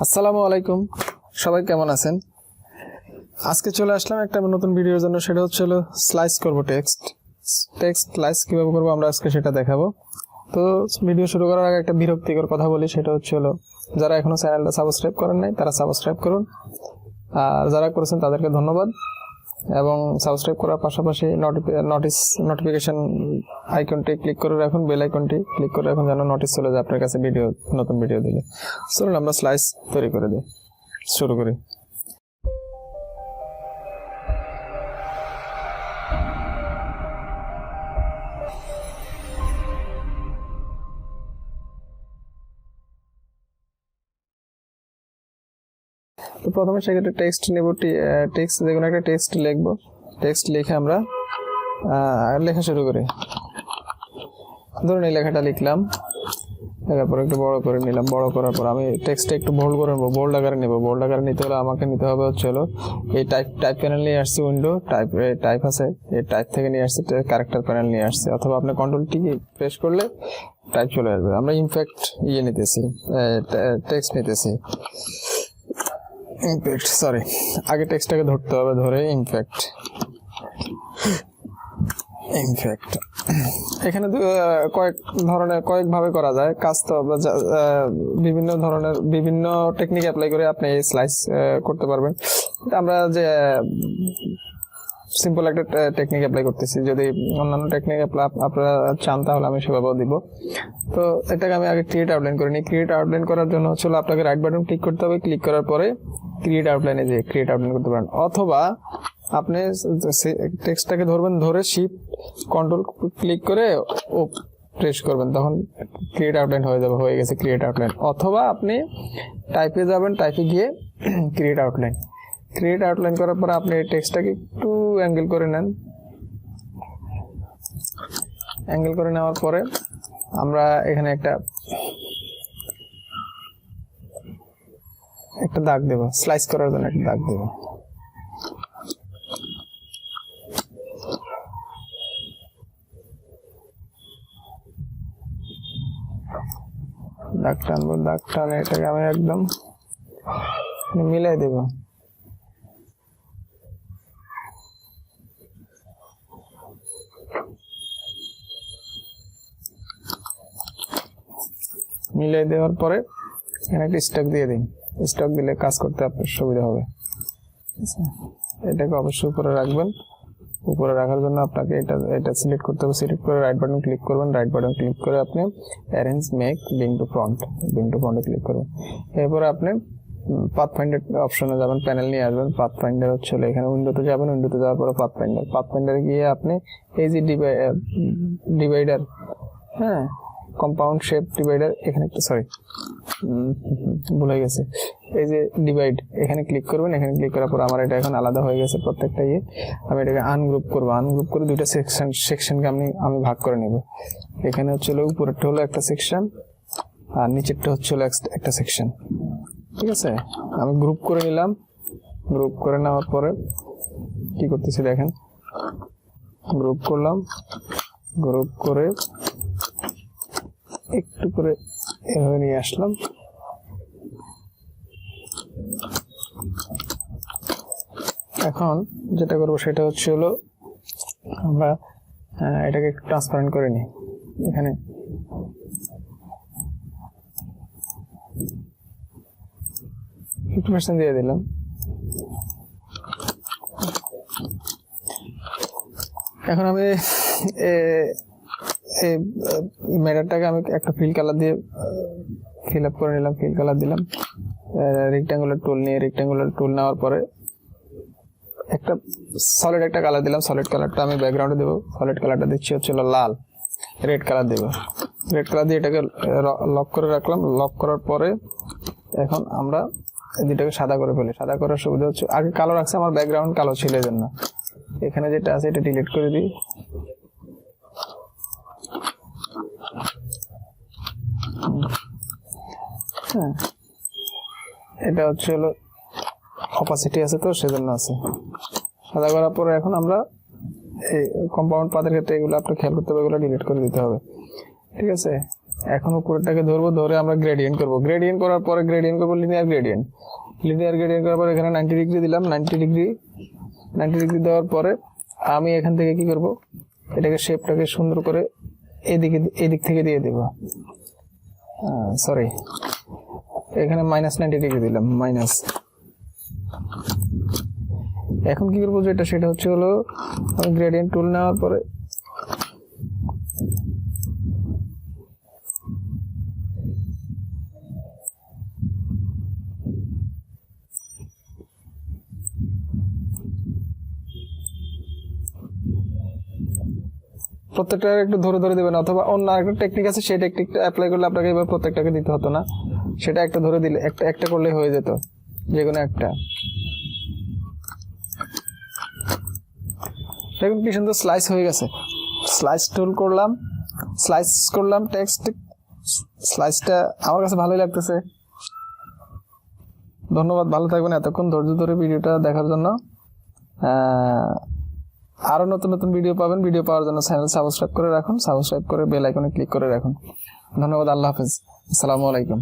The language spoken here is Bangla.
আসসালামু আলাইকুম, সবাই কেমন আছেন? আজকে চলে আসলাম একটা নতুন ভিডিওর জন্য। সেটা হচ্ছে স্লাইস করব টেক্সট স্লাইস কিভাবে করব আমরা আজকে সেটা দেখাবো। তো ভিডিও শুরু করার আগে একটা বিরক্তিকর কথা বলি, সেটা হচ্ছে যারা এখনো চ্যানেলটা সাবস্ক্রাইব করেন নাই তারা সাবস্ক্রাইব করুন, আর যারা করেছেন তাদেরকে ধন্যবাদ। এবং সাবস্ক্রাইব করার পাশাপাশি নোটিফিকেশন আইকনটি ক্লিক করে রাখুন, বেল আইকনটি ক্লিক করে রাখুন, যেন নোটিস চলে যায় আপনার কাছে নতুন ভিডিও দিলে। চলুন আমরা স্লাইস তৈরি করে দিই, শুরু করি। তো প্রথমে সেক্ষেত্রে টেক্সট নেব, টেক্সট যে কোনো একটা টেক্সট লিখবো। টেক্সট লিখে আমরা লেখা শুরু করি। ধরুন এই লেখাটা লিখলাম, লেখার পর একটু বড় করে নিলাম। বড় করার পর আমি টেক্সটটা একটু বোল্ড করে নেবো, বোল্ড আকারে নেবো। বোল্ড আকারে নিতে হলে আমাকে নিতে হবে এই টাইপ প্যানেল নিয়ে আসছি, উইন্ডো টাইপ আছে, এই টাইপ থেকে নিয়ে আসছি ক্যারেক্টার প্যানেল নিয়ে আসছি, অথবা আপনি কন্ট্রোল টি প্রেস করলে টাইপ চলে আসবে। আমরা ইনফ্যাক্ট নিতেছি, টেক্সট নিতেছি, ইনফ্যাক্ট সরি, আগে টেক্সটটাকে ধরতে হবে, ধরে ইনফ্যাক্ট এখানে কয়েকভাবে করা যায় কাজ। তো বিভিন্ন টেকনিক অ্যাপ্লাই করে আপনি এই স্লাইস করতে পারবেন। আমরা যে সিম্পল একটা টেকনিক অ্যাপ্লাই করতেছি, যদি অন্যান্য টেকনিক আপনারা চান তাহলে আমি সেভাবেও দিব। তো এটাকে আমি আগে ক্রিয়েট আউটলাইন করে নিই। ক্রিয়েট আউটলাইন করার জন্য আপনাকে রাইট বাটন ক্লিক করতে হবে। ক্লিক করার পরে ক্রিয়েট আউটলাইনে যে ক্রিয়েট আউটলাইন করতে পারেন, অথবা আপনি টেক্সটটাকে ধরবেন, ধরে শিফট কন্ট্রোল ক্লিক করে ও প্রেস করবেন, তখন ক্রিয়েট আউটলাইন হয়ে গেছে ক্রিয়েট আউটলাইন। অথবা আপনি টাইপে যাবেন, টাইপে গিয়ে ক্রিয়েট আউটলাইন করার পর আপনি টেক্সটটাকে একটু অ্যাঙ্গেল করে নেন। অ্যাঙ্গেল করে নেওয়ার পরে আমরা এখানে একটা দাগ দেব, স্লাইস করার জন্য একটা দাগ দেব। দাগ টানবো, দাগ টানে এটাকে আমি একদম মিলাই দেব। মিলাই দেওয়ার পরে এখানে একটা স্টক দিয়ে দিন। স্টক দিলে কাজ করতে আপনার সুবিধা হবে। এটাকে অবশ্যই উপরে রাখবেন। উপরে রাখার জন্য আপনাকে এটা সিলেক্ট করতে হবে। সিলেক্ট করে রাইট বাটন ক্লিক করবেন। রাইট বাটন ক্লিক করে আপনি অ্যারেঞ্জ মেক ব্রিং টু ফ্রন্টে ক্লিক করবেন। এরপরে আপনি পাথ ফাইন্ডার অপশনে যাবেন, প্যানেল নিয়ে আসবেন। পাথ ফাইন্ডার এখানে উইন্ডোতে যাবেন। উইন্ডোতে যাওয়ার পরে পাথ ফাইন্ডারে গিয়ে আপনি এই যে ডিভাইডার, হ্যাঁ, কম্পাউন্ড শেপ ডিভাইডার, এখানে একটা ভুলে গেছে, এই যে ডিভাইড, এখানে ক্লিক করবেন। এখানে ক্লিক করার পর আমার এটা এখন আলাদা হয়ে গেছে প্রত্যেকটা আমি এটাকে আনগ্রুপ করবো। আনগ্রুপ করে দুইটা সেকশনকে আমি ভাগ করে নেব। এখানে উপরেরটা হলো একটা সেকশন, আর নিচেরটা একটা সেকশন। ঠিক আছে, আমি গ্রুপ করে নিলাম। গ্রুপ করে নেওয়ার পরে কি করতেছি দেখেন, গ্রুপ করলাম। গ্রুপ করে একটু করে এভাবে নিয়ে আসলাম। এখন যেটা করবো সেটা আমরা এটাকে একটু ট্রান্সপারেন্ট করে নিই। এখানে %50 দিয়ে দিলাম। এখন আমি এই ম্যাটারটাকে আমি একটা ফিল কালার দিয়ে ফিল আপ করে নিলাম। ফিল কালার দিলাম। রেক্ট্যাঙ্গুলার টুল নেওয়ার পরে একটা সলিড একটা কালার দিলাম। সলিড কালারটা আমি ব্যাকগ্রাউন্ডে দেবো। সলিড কালারটা দিচ্ছি লাল। রেড কালার দেবো। রেড কালার দিয়ে এটাকে লক করে রাখলাম। লক করার পরে এখন আমরা দুটাকে সাদা করে ফেলি। সাদা করার সুবিধা আগে কালো রাখছে, আমার ব্যাকগ্রাউন্ড কালো ছিল, এই জন্য এখানে যেটা আছে এটা ডিলিট করে দিই। হ্যাঁ, এটা অপাসিটি আছে, তো সেজন্য আছে। সাদা করার পরে এখন আমরা এই কম্পাউন্ড পাতের ক্ষেত্রে এগুলো আপনি খেয়াল করতে হবে, এগুলো ডিলিট করে দিতে হবে। ঠিক আছে, এখন উপরেরটাকে ধরবো, ধরে আমরা গ্রেডিয়েন্ট করব। গ্রেডিয়েন্ট করার পরে গ্রেডিয়েন্ট করবো লিনিয়ার গ্রেডিয়েন্ট। লিনিয়ার গ্রেডিয়েন্ট করার পরে এখানে 90 ডিগ্রি দিলাম। 90 ডিগ্রি দেওয়ার পরে আমি এখান থেকে কি করব, এটাকে শেপটাকে সুন্দর করে এদিক থেকে দিয়ে দেব। সরি, এখানে -90 ডিগ্রি দিলাম, মাইনাস। এখন কি করবো যেটা, সেটা হচ্ছে হলো আমি গ্রেডিয়েন্ট টুল নেওয়ার পরে প্রত্যেকটা একটু ধরে ধরে দেবেন, অথবা অন্য আরেকটা টেকনিক আছে, সেই টেকনিকটা অ্যাপ্লাই করলে আপনাকে এবার প্রত্যেকটাকে দিতে হতো না, সেটা একটা ধরে দিলে একটা করলে হয়ে যেত, যে কোনো একটা। দেখুন কি সুন্দর স্লাইস হয়ে গেছে। স্লাইস টুল করলাম, স্লাইস করলাম টেক্সট, স্লাইসটা আমার কাছে ভালোই লাগতেছে। ধন্যবাদ, ভালো থাকবেন এতক্ষণ ধৈর্য ধরে ভিডিওটা দেখার জন্য। আরো নতুন নতুন ভিডিও পাবেন। ভিডিও পাওয়ার জন্য চ্যানেল সাবস্ক্রাইব করে রাখুন, সাবস্ক্রাইব করে বেল আইকনে ক্লিক করে রাখুন। ধন্যবাদ, আল্লাহ হাফেজ, আসসালামু আলাইকুম।